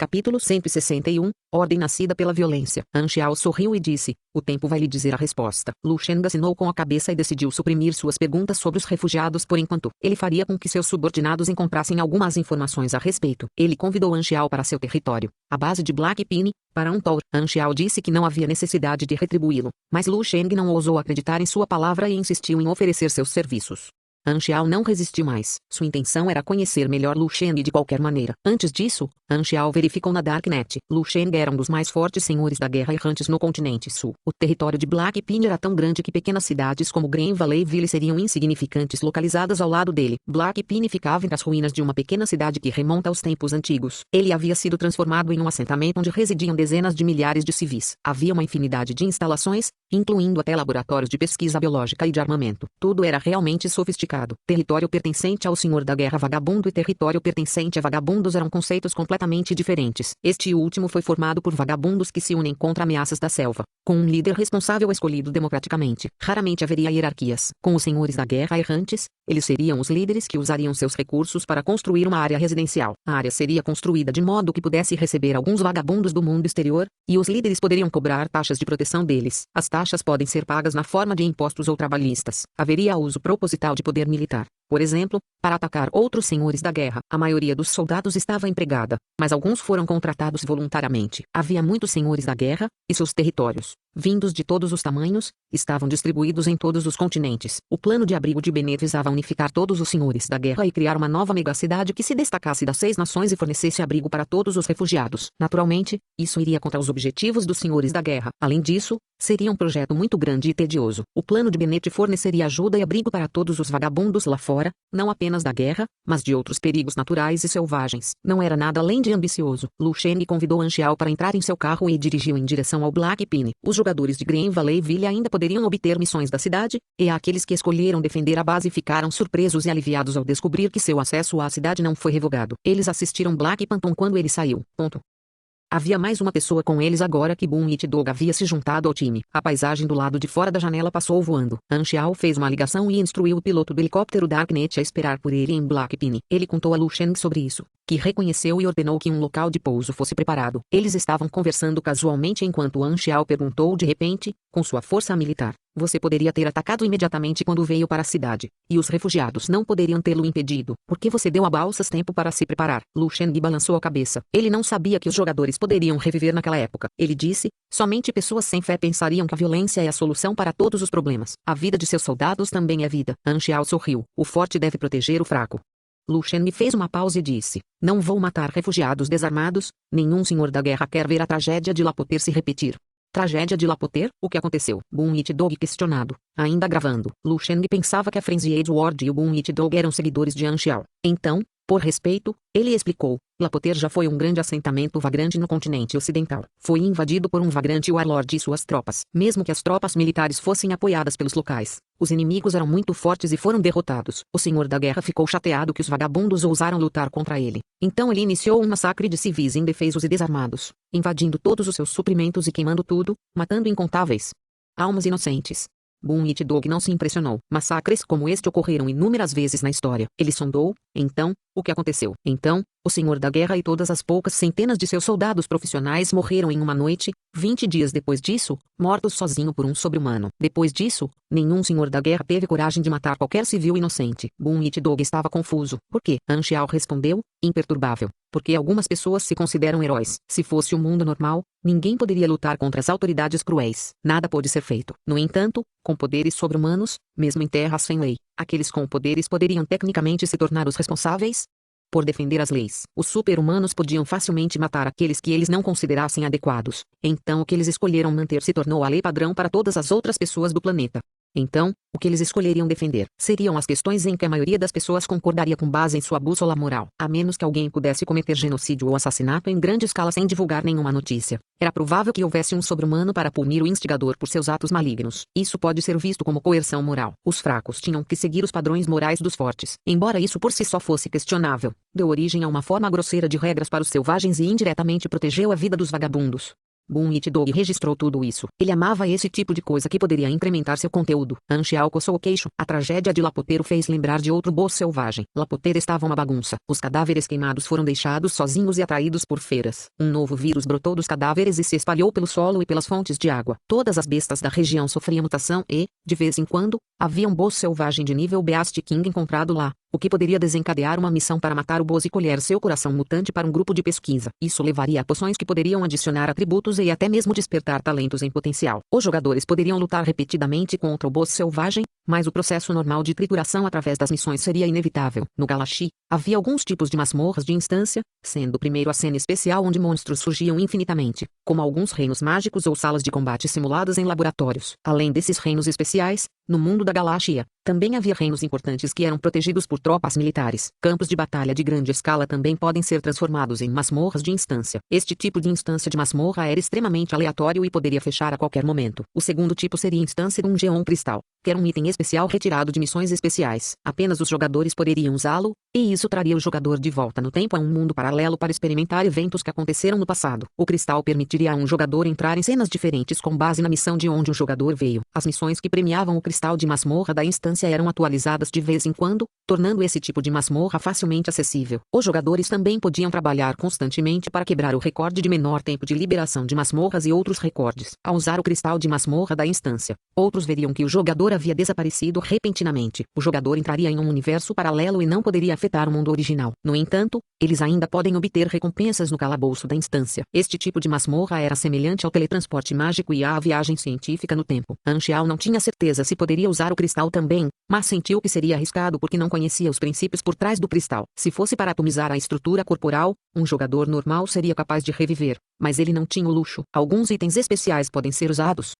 Capítulo 161, Ordem nascida pela violência. Anxiao sorriu e disse, o tempo vai lhe dizer a resposta. Lu Sheng assinou com a cabeça e decidiu suprimir suas perguntas sobre os refugiados por enquanto. Ele faria com que seus subordinados encontrassem algumas informações a respeito. Ele convidou Anxiao para seu território, a base de Black Pine, para um tour. Anxiao disse que não havia necessidade de retribuí-lo, mas Lu Sheng não ousou acreditar em sua palavra e insistiu em oferecer seus serviços. Anxiao não resistiu mais. Sua intenção era conhecer melhor Lu Sheng de qualquer maneira. Antes disso, Anxiao verificou na Darknet. Lu Sheng era um dos mais fortes senhores da guerra errantes no continente sul. O território de Black Pine era tão grande que pequenas cidades como Green Valley Ville seriam insignificantes localizadas ao lado dele. Black Pine ficava entre as ruínas de uma pequena cidade que remonta aos tempos antigos. Ele havia sido transformado em um assentamento onde residiam dezenas de milhares de civis. Havia uma infinidade de instalações, incluindo até laboratórios de pesquisa biológica e de armamento. Tudo era realmente sofisticado. Território pertencente ao senhor da guerra vagabundo e território pertencente a vagabundos eram conceitos completamente diferentes. Este último foi formado por vagabundos que se unem contra ameaças da selva, com um líder responsável escolhido democraticamente. Raramente haveria hierarquias. Com os senhores da guerra errantes, eles seriam os líderes que usariam seus recursos para construir uma área residencial. A área seria construída de modo que pudesse receber alguns vagabundos do mundo exterior, e os líderes poderiam cobrar taxas de proteção deles. As taxas podem ser pagas na forma de impostos ou trabalhistas. Haveria uso proposital de poder militar, por exemplo, para atacar outros senhores da guerra. A maioria dos soldados estava empregada, mas alguns foram contratados voluntariamente. Havia muitos senhores da guerra, e seus territórios, vindos de todos os tamanhos, estavam distribuídos em todos os continentes. O plano de abrigo de Bennett visava unificar todos os senhores da guerra e criar uma nova megacidade que se destacasse das 6 nações e fornecesse abrigo para todos os refugiados. Naturalmente, isso iria contra os objetivos dos senhores da guerra. Além disso, seria um projeto muito grande e tedioso. O plano de Bennett forneceria ajuda e abrigo para todos os vagabundos lá fora, não apenas da guerra, mas de outros perigos naturais e selvagens. Não era nada além de ambicioso. Lu Sheng convidou Anxiao para entrar em seu carro e dirigiu em direção ao Black Pine. Os jogadores de Green Valley Ville ainda poderiam obter missões da cidade, e aqueles que escolheram defender a base ficaram surpresos e aliviados ao descobrir que seu acesso à cidade não foi revogado. Eles assistiram Black Panton quando ele saiu. Havia mais uma pessoa com eles agora que Boom It Dog havia se juntado ao time. A paisagem do lado de fora da janela passou voando. Anxiao fez uma ligação e instruiu o piloto do helicóptero Darknet a esperar por ele em Black Pine. Ele contou a Lu Sheng sobre isso, que reconheceu e ordenou que um local de pouso fosse preparado. Eles estavam conversando casualmente enquanto Anxiao perguntou de repente, com sua força militar, você poderia ter atacado imediatamente quando veio para a cidade, e os refugiados não poderiam tê-lo impedido. Por que você deu a balsas tempo para se preparar? Lu Sheng balançou a cabeça. Ele não sabia que os jogadores poderiam reviver naquela época. Ele disse, somente pessoas sem fé pensariam que a violência é a solução para todos os problemas. A vida de seus soldados também é vida. Anxiao sorriu. O forte deve proteger o fraco. Lu Sheng fez uma pausa e disse, não vou matar refugiados desarmados, nenhum senhor da guerra quer ver a tragédia de Lapoter se repetir. Tragédia de Lapoter? O que aconteceu? Boom It Dog questionado. Ainda gravando. Lu Sheng pensava que a Frenzied Ward e o Boom It Dog eram seguidores de Anxiao. Então, por respeito, ele explicou, Lapoter já foi um grande assentamento vagrante no continente ocidental. Foi invadido por um vagrante warlord e suas tropas. Mesmo que as tropas militares fossem apoiadas pelos locais, os inimigos eram muito fortes e foram derrotados. O senhor da guerra ficou chateado que os vagabundos ousaram lutar contra ele. Então ele iniciou um massacre de civis indefesos e desarmados, invadindo todos os seus suprimentos e queimando tudo, matando incontáveis almas inocentes. Boom It Dog não se impressionou. Massacres como este ocorreram inúmeras vezes na história. Ele sondou, então, o que aconteceu? Então, o senhor da guerra e todas as poucas centenas de seus soldados profissionais morreram em uma noite, 20 dias depois disso, mortos sozinho por um sobre-humano. Depois disso, nenhum senhor da guerra teve coragem de matar qualquer civil inocente. Boom It Dog estava confuso. Por quê? Anxiao respondeu, imperturbável. Porque algumas pessoas se consideram heróis. Se fosse o mundo normal, ninguém poderia lutar contra as autoridades cruéis. Nada pôde ser feito. No entanto, com poderes sobre-humanos, mesmo em terras sem lei, aqueles com poderes poderiam tecnicamente se tornar os responsáveis por defender as leis. Os super-humanos podiam facilmente matar aqueles que eles não considerassem adequados. Então o que eles escolheram manter se tornou a lei padrão para todas as outras pessoas do planeta. Então, o que eles escolheriam defender seriam as questões em que a maioria das pessoas concordaria com base em sua bússola moral. A menos que alguém pudesse cometer genocídio ou assassinato em grande escala sem divulgar nenhuma notícia, era provável que houvesse um sobre-humano para punir o instigador por seus atos malignos. Isso pode ser visto como coerção moral. Os fracos tinham que seguir os padrões morais dos fortes. Embora isso por si só fosse questionável, deu origem a uma forma grosseira de regras para os selvagens e indiretamente protegeu a vida dos vagabundos. Boom It Dog registrou tudo isso. Ele amava esse tipo de coisa que poderia incrementar seu conteúdo. Anxial coçou o queixo. A tragédia de Lapoter o fez lembrar de outro boss selvagem. Lapoter estava uma bagunça. Os cadáveres queimados foram deixados sozinhos e atraídos por feiras. Um novo vírus brotou dos cadáveres e se espalhou pelo solo e pelas fontes de água. Todas as bestas da região sofriam mutação e, de vez em quando, havia um boss selvagem de nível Beast King encontrado lá, o que poderia desencadear uma missão para matar o boss e colher seu coração mutante para um grupo de pesquisa. Isso levaria a poções que poderiam adicionar atributos e até mesmo despertar talentos em potencial. Os jogadores poderiam lutar repetidamente contra o boss selvagem, mas o processo normal de trituração através das missões seria inevitável. No Galaxy, havia alguns tipos de masmorras de instância, sendo o primeiro a cena especial onde monstros surgiam infinitamente, como alguns reinos mágicos ou salas de combate simuladas em laboratórios. Além desses reinos especiais, no mundo da Galáxia, também havia reinos importantes que eram protegidos por tropas militares. Campos de batalha de grande escala também podem ser transformados em masmorras de instância. Este tipo de instância de masmorra era extremamente aleatório e poderia fechar a qualquer momento. O segundo tipo seria a instância de um Geon Cristal, que era um item especial retirado de missões especiais. Apenas os jogadores poderiam usá-lo, e isso traria o jogador de volta no tempo a um mundo paralelo para experimentar eventos que aconteceram no passado. O cristal permitiria a um jogador entrar em cenas diferentes com base na missão de onde o jogador veio. As missões que premiavam o cristal de masmorra da instância eram atualizadas de vez em quando, tornando esse tipo de masmorra facilmente acessível. Os jogadores também podiam trabalhar constantemente para quebrar o recorde de menor tempo de liberação de masmorras e outros recordes. Ao usar o cristal de masmorra da instância, outros veriam que o jogador havia desaparecido repentinamente. O jogador entraria em um universo paralelo e não poderia afetar o mundo original. No entanto, eles ainda podem obter recompensas no calabouço da instância. Este tipo de masmorra era semelhante ao teletransporte mágico e à viagem científica no tempo. Anxial não tinha certeza se poderia usar o cristal também, mas sentiu que seria arriscado porque não conhecia os princípios por trás do cristal. Se fosse para atomizar a estrutura corporal, um jogador normal seria capaz de reviver, mas ele não tinha o luxo. Alguns itens especiais podem ser usados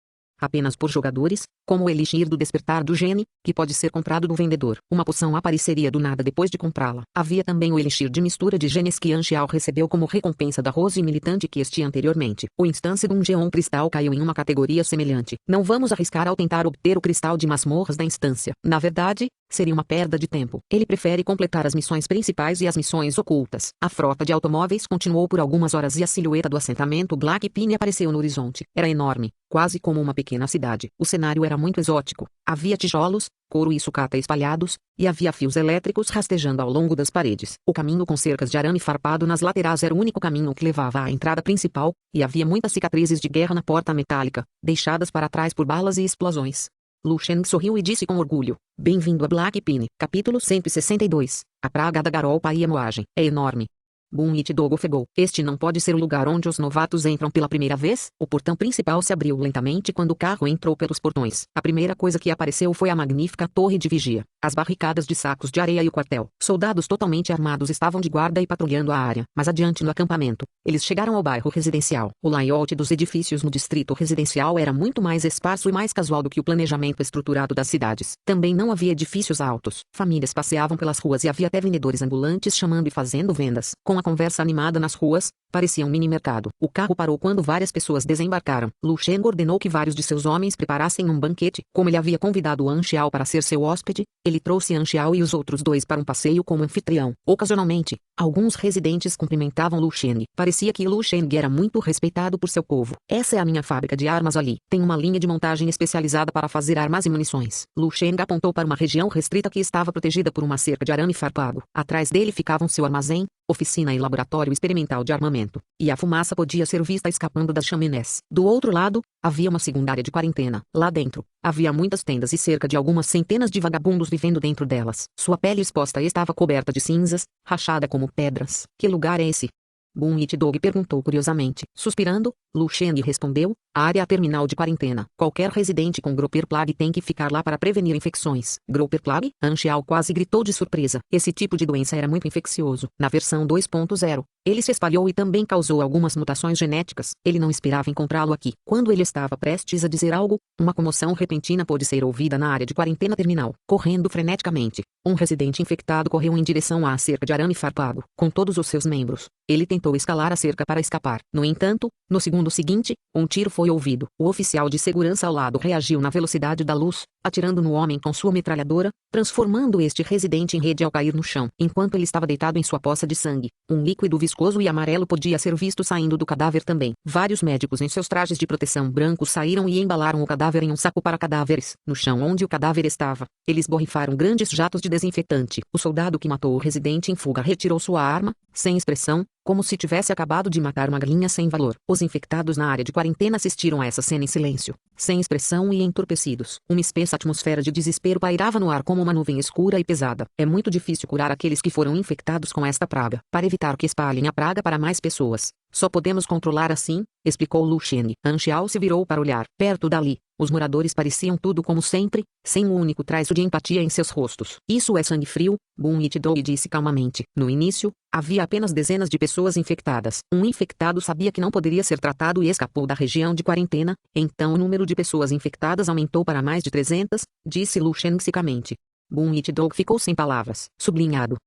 apenas por jogadores, como o Elixir do Despertar do Gene, que pode ser comprado do vendedor. Uma poção apareceria do nada depois de comprá-la. Havia também o Elixir de Mistura de Genes que Anxial recebeu como recompensa da Rose Militante que existia anteriormente. O instância de um Geon Cristal caiu em uma categoria semelhante. Não vamos arriscar ao tentar obter o cristal de masmorras da instância. Na verdade, seria uma perda de tempo. Ele prefere completar as missões principais e as missões ocultas. A frota de automóveis continuou por algumas horas e a silhueta do assentamento Black Pine apareceu no horizonte. Era enorme, quase como uma pequena cidade. O cenário era muito exótico. Havia tijolos, couro e sucata espalhados, e havia fios elétricos rastejando ao longo das paredes. O caminho com cercas de arame farpado nas laterais era o único caminho que levava à entrada principal, e havia muitas cicatrizes de guerra na porta metálica, deixadas para trás por balas e explosões. Lu Sheng sorriu e disse com orgulho: "Bem-vindo a Black Pine." Capítulo 162. A praga da garopa e a moagem. É enorme. Boom It Dog ofegou. Este não pode ser o lugar onde os novatos entram pela primeira vez? O portão principal se abriu lentamente quando o carro entrou pelos portões. A primeira coisa que apareceu foi a magnífica torre de vigia, as barricadas de sacos de areia e o quartel. Soldados totalmente armados estavam de guarda e patrulhando a área. Mas adiante no acampamento, eles chegaram ao bairro residencial. O layout dos edifícios no distrito residencial era muito mais esparso e mais casual do que o planejamento estruturado das cidades. Também não havia edifícios altos. Famílias passeavam pelas ruas e havia até vendedores ambulantes chamando e fazendo vendas. Com a conversa animada nas ruas, parecia um mini-mercado. O carro parou quando várias pessoas desembarcaram. Lu Sheng ordenou que vários de seus homens preparassem um banquete. Como ele havia convidado Anxiao para ser seu hóspede, ele trouxe Anxiao e os outros dois para um passeio como anfitrião. Ocasionalmente, alguns residentes cumprimentavam Lu Sheng. Parecia que Lu Sheng era muito respeitado por seu povo. "Essa é a minha fábrica de armas ali. Tem uma linha de montagem especializada para fazer armas e munições." Lu Sheng apontou para uma região restrita que estava protegida por uma cerca de arame farpado. Atrás dele ficavam seu armazém, oficina e laboratório experimental de armamento, e a fumaça podia ser vista escapando das chaminés. Do outro lado, havia uma segunda área de quarentena. Lá dentro, havia muitas tendas e cerca de algumas centenas de vagabundos vivendo dentro delas. Sua pele exposta estava coberta de cinzas, rachada como pedras. "Que lugar é esse?" Boom It Dog perguntou curiosamente. Suspirando, Lu Sheng respondeu: "A área terminal de quarentena. Qualquer residente com Gropper Plague tem que ficar lá para prevenir infecções." Gropper Plague? Anxiao quase gritou de surpresa. Esse tipo de doença era muito infeccioso. Na versão 2.0, ele se espalhou e também causou algumas mutações genéticas. Ele não esperava encontrá-lo aqui. Quando ele estava prestes a dizer algo, uma comoção repentina pôde ser ouvida na área de quarentena terminal. Correndo freneticamente, um residente infectado correu em direção à cerca de arame farpado, com todos os seus membros. Ele tentou escalar a cerca para escapar. No entanto, no segundo seguinte, um tiro foi ouvido. O oficial de segurança ao lado reagiu na velocidade da luz, atirando no homem com sua metralhadora, transformando este residente em rede ao cair no chão. Enquanto ele estava deitado em sua poça de sangue, um líquido viscoso e amarelo podia ser visto saindo do cadáver também. Vários médicos em seus trajes de proteção brancos saíram e embalaram o cadáver em um saco para cadáveres. No chão onde o cadáver estava, eles borrifaram grandes jatos de desinfetante. O soldado que matou o residente em fuga retirou sua arma, sem expressão, como se tivesse acabado de matar uma galinha sem valor. Os infectados na área de quarentena assistiram a essa cena em silêncio, sem expressão e entorpecidos. Uma espessa atmosfera de desespero pairava no ar como uma nuvem escura e pesada. É muito difícil curar aqueles que foram infectados com esta praga. Para evitar que espalhem a praga para mais pessoas, só podemos controlar assim, explicou Lu Sheng. Anxiao se virou para olhar. Perto dali, os moradores pareciam tudo como sempre, sem um único traço de empatia em seus rostos. Isso é sangue frio, Bun Yitdou disse calmamente. No início, havia apenas dezenas de pessoas infectadas. Um infectado sabia que não poderia ser tratado e escapou da região de quarentena, então o número de pessoas infectadas aumentou para mais de 300, disse Lu Sheng secamente. Bun Yitdou ficou sem palavras. Sublinhado.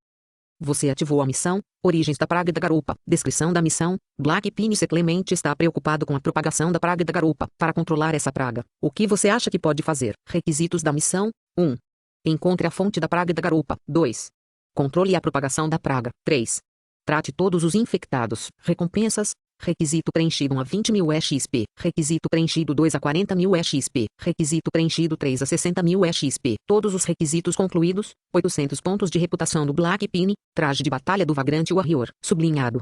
Você ativou a missão, Origens da Praga da Garupa. Descrição da missão, Black Pince Clemente está preocupado com a propagação da praga da garupa. Para controlar essa praga, o que você acha que pode fazer? Requisitos da missão, 1. Encontre a fonte da praga da garupa. 2. Controle a propagação da praga. 3. Trate todos os infectados. Recompensas. Requisito preenchido 1 a 20.000 EXP. Requisito preenchido 2 a 40.000 EXP. Requisito preenchido 3 a 60.000 EXP. Todos os requisitos concluídos. 800 pontos de reputação do Black Pin. Traje de batalha do Vagrant Warrior. Sublinhado.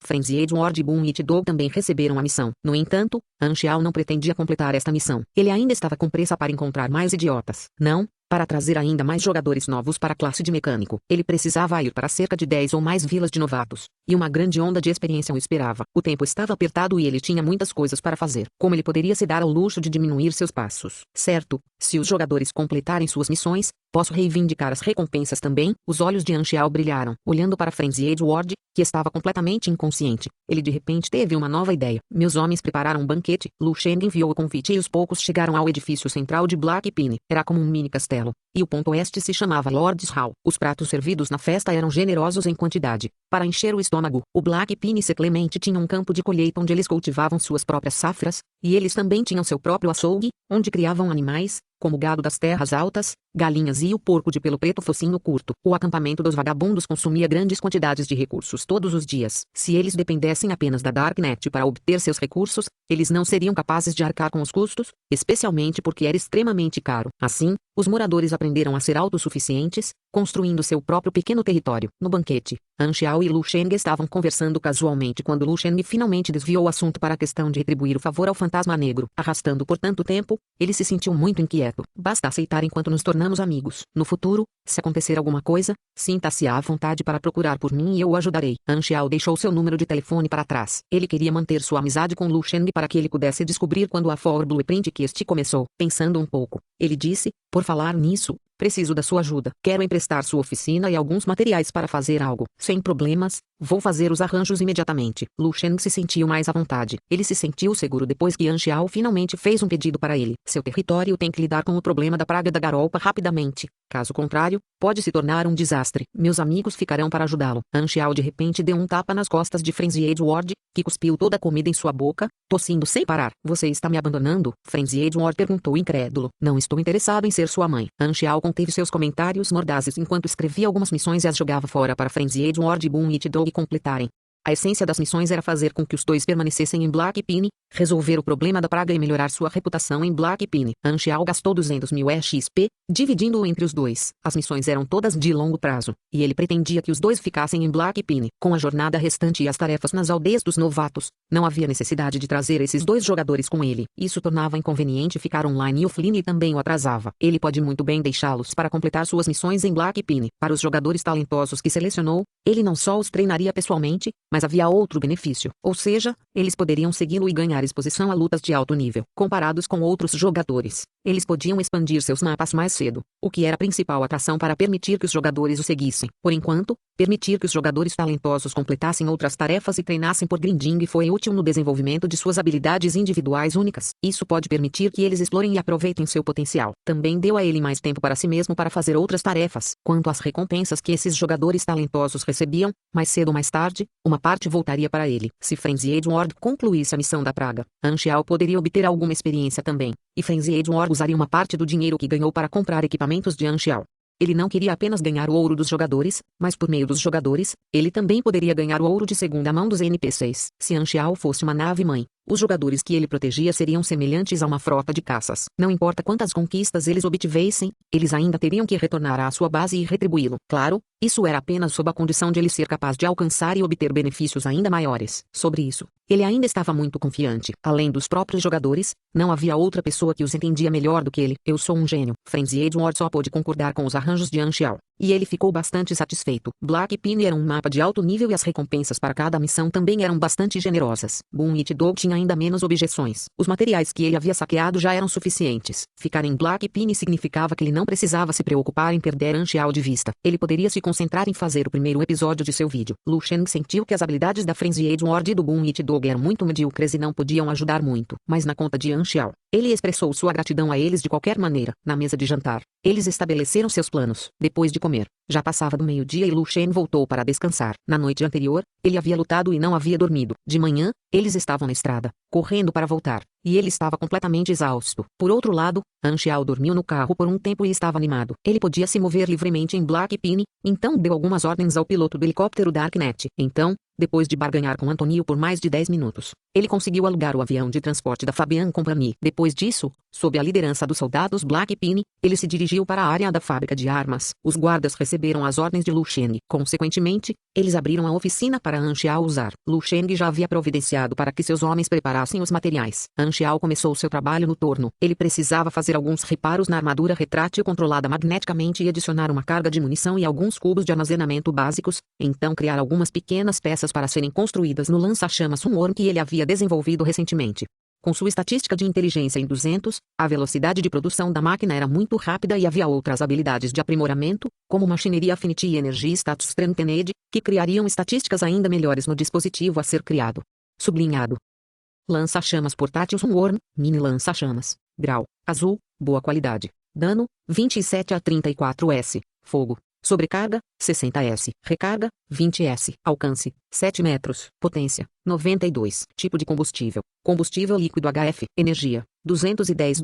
Frenzy Edward e Bun Yitdou também receberam a missão. No entanto, Anxiao não pretendia completar esta missão. Ele ainda estava com pressa para encontrar mais idiotas. Não, para trazer ainda mais jogadores novos para a classe de mecânico. Ele precisava ir para cerca de 10 ou mais vilas de novatos. E uma grande onda de experiência o esperava. O tempo estava apertado e ele tinha muitas coisas para fazer. Como ele poderia se dar ao luxo de diminuir seus passos? Certo, se os jogadores completarem suas missões, posso reivindicar as recompensas também? Os olhos de Anxiao brilharam, olhando para Frenzy Edward, que estava completamente inconsciente. Ele de repente teve uma nova ideia. Meus homens prepararam um banquete. Lu Sheng enviou o convite e os poucos chegaram ao edifício central de Black Pin. Era como um mini castelo. E o ponto oeste se chamava Lord's Hall. Os pratos servidos na festa eram generosos em quantidade. Para encher o estômago, o Black Pince Clemente tinha um campo de colheita onde eles cultivavam suas próprias safras, e eles também tinham seu próprio açougue, onde criavam animais, como gado das terras altas, galinhas e o porco de pelo preto focinho curto. O acampamento dos vagabundos consumia grandes quantidades de recursos todos os dias. Se eles dependessem apenas da Darknet para obter seus recursos, eles não seriam capazes de arcar com os custos, especialmente porque era extremamente caro. Assim, os moradores aprenderam a ser autossuficientes, construindo seu próprio pequeno território. No banquete, Anxiao e Lu Sheng estavam conversando casualmente quando Lu Sheng finalmente desviou o assunto para a questão de retribuir o favor ao fantasma negro. Arrastando por tanto tempo, ele se sentiu muito inquieto. Basta aceitar enquanto nos tornamos amigos. No futuro, se acontecer alguma coisa, sinta-se à vontade para procurar por mim e eu o ajudarei. Anxiao deixou seu número de telefone para trás. Ele queria manter sua amizade com Lu Sheng para que ele pudesse descobrir quando a For Blueprint que este começou. Pensando um pouco, ele disse, por falar nisso, preciso da sua ajuda. Quero emprestar sua oficina e alguns materiais para fazer algo. Sem problemas, vou fazer os arranjos imediatamente. Lu Sheng se sentiu mais à vontade. Ele se sentiu seguro depois que Anxiao finalmente fez um pedido para ele. Seu território tem que lidar com o problema da praga da garupa rapidamente. Caso contrário, pode se tornar um desastre. Meus amigos ficarão para ajudá-lo. Anxiao de repente deu um tapa nas costas de Frenzy Edward, que cuspiu toda a comida em sua boca, tossindo sem parar. Você está me abandonando? Frenzy Edward perguntou incrédulo. Não estou interessado em ser sua mãe. Anxiao conteve seus comentários mordazes enquanto escrevia algumas missões e as jogava fora para Frenzy Edward e Bun Yitdou completarem. A essência das missões era fazer com que os dois permanecessem em Black Pin, resolver o problema da praga e melhorar sua reputação em Black Pin. Anxiao gastou 200.000 EXP, dividindo-o entre os dois. As missões eram todas de longo prazo, e ele pretendia que os dois ficassem em Black Pin. Com a jornada restante e as tarefas nas aldeias dos novatos, não havia necessidade de trazer esses dois jogadores com ele. Isso tornava inconveniente ficar online e offline e também o atrasava. Ele pode muito bem deixá-los para completar suas missões em Black Pin. Para os jogadores talentosos que selecionou, ele não só os treinaria pessoalmente, mas havia outro benefício, ou seja, eles poderiam segui-lo e ganhar exposição a lutas de alto nível. Comparados com outros jogadores, eles podiam expandir seus mapas mais cedo, o que era a principal atração para permitir que os jogadores o seguissem. Por enquanto, Permitir que os jogadores talentosos completassem outras tarefas e treinassem por grinding foi útil no desenvolvimento de suas habilidades individuais únicas. Isso pode permitir que eles explorem e aproveitem seu potencial. Também deu a ele mais tempo para si mesmo para fazer outras tarefas. Quanto às recompensas que esses jogadores talentosos recebiam, mais cedo ou mais tarde, uma parte voltaria para ele. Se Frenzy Edward concluísse a missão da praga, Anxiao poderia obter alguma experiência também, e Frenzy Edward usaria uma parte do dinheiro que ganhou para comprar equipamentos de Anxiao. Ele não queria apenas ganhar o ouro dos jogadores, mas por meio dos jogadores, ele também poderia ganhar o ouro de segunda mão dos NPCs. Se Anxiao fosse uma nave-mãe, os jogadores que ele protegia seriam semelhantes a uma frota de caças. Não importa quantas conquistas eles obtivessem, eles ainda teriam que retornar à sua base e retribuí-lo. Claro, isso era apenas sob a condição de ele ser capaz de alcançar e obter benefícios ainda maiores. Sobre isso, ele ainda estava muito confiante. Além dos próprios jogadores, não havia outra pessoa que os entendia melhor do que ele. Eu sou um gênio. Frenzy Edward só pôde concordar com os arranjos de Anxiao, e ele ficou bastante satisfeito. Black Pine era um mapa de alto nível e as recompensas para cada missão também eram bastante generosas. Boom It Dog tinha ainda menos objeções. Os materiais que ele havia saqueado já eram suficientes. Ficar em Black Pine significava que ele não precisava se preocupar em perder Anxiao de vista. Ele poderia se concentrar em fazer o primeiro episódio de seu vídeo. Lu Shen sentiu que as habilidades da Frenzy Edward e do Boom It Dog eram muito medíocres e não podiam ajudar muito. Mas na conta de Anxiao, ele expressou sua gratidão a eles de qualquer maneira. Na mesa de jantar, eles estabeleceram seus planos. Depois de comer, já passava do meio-dia e Lu Shen voltou para descansar. Na noite anterior, ele havia lutado e não havia dormido. De manhã, eles estavam na estrada, correndo para voltar, e ele estava completamente exausto. Por outro lado, Anxiao dormiu no carro por um tempo e estava animado. Ele podia se mover livremente em Black Pine, então deu algumas ordens ao piloto do helicóptero Darknet. Então, depois de barganhar com Antonio por mais de 10 minutos, ele conseguiu alugar o avião de transporte da Fabian Company. Depois disso, sob a liderança dos soldados Black Pine, ele se dirigiu para a área da fábrica de armas. Os guardas receberam as ordens de Lu Shen. Consequentemente, eles abriram a oficina para Anxiao usar. Lu Shen já havia providenciado para que seus homens preparassem os materiais. Anxiao começou seu trabalho no torno. Ele precisava fazer alguns reparos na armadura retrátil controlada magneticamente e adicionar uma carga de munição e alguns cubos de armazenamento básicos, então criar algumas pequenas peças para serem construídas no lança-chamas Sunworm que ele havia desenvolvido recentemente. Com sua estatística de inteligência em 200, a velocidade de produção da máquina era muito rápida e havia outras habilidades de aprimoramento, como Machinery Affinity e Energy Status Strengthened, que criariam estatísticas ainda melhores no dispositivo a ser criado. Sublinhado. Lança-chamas portátil Sunworm, mini lança-chamas, grau, azul, boa qualidade, dano, 27 a 34S, fogo. Sobrecarga, 60S. Recarga, 20S. Alcance, 7 metros. Potência, 92. Tipo de combustível. Combustível líquido HF. Energia, 210.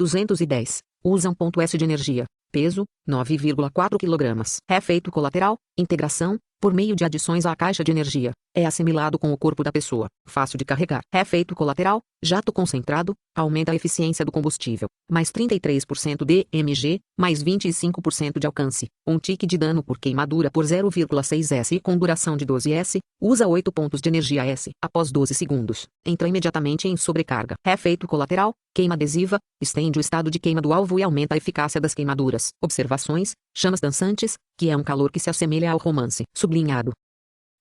Usa 1.S de energia. Peso, 9,4 kg. Efeito colateral, integração, por meio de adições à caixa de energia. É assimilado com o corpo da pessoa. Fácil de carregar. Efeito colateral, jato concentrado, aumenta a eficiência do combustível. Mais 33% de mg, mais 25% de alcance. Um tique de dano por queimadura por 0,6S com duração de 12S. Usa 8 pontos de energia S. Após 12 segundos, entra imediatamente em sobrecarga. Efeito colateral, queima adesiva, estende o estado de queima do alvo e aumenta a eficácia das queimaduras. Observações, chamas dançantes, que é um calor que se assemelha ao romance. Sublinhado.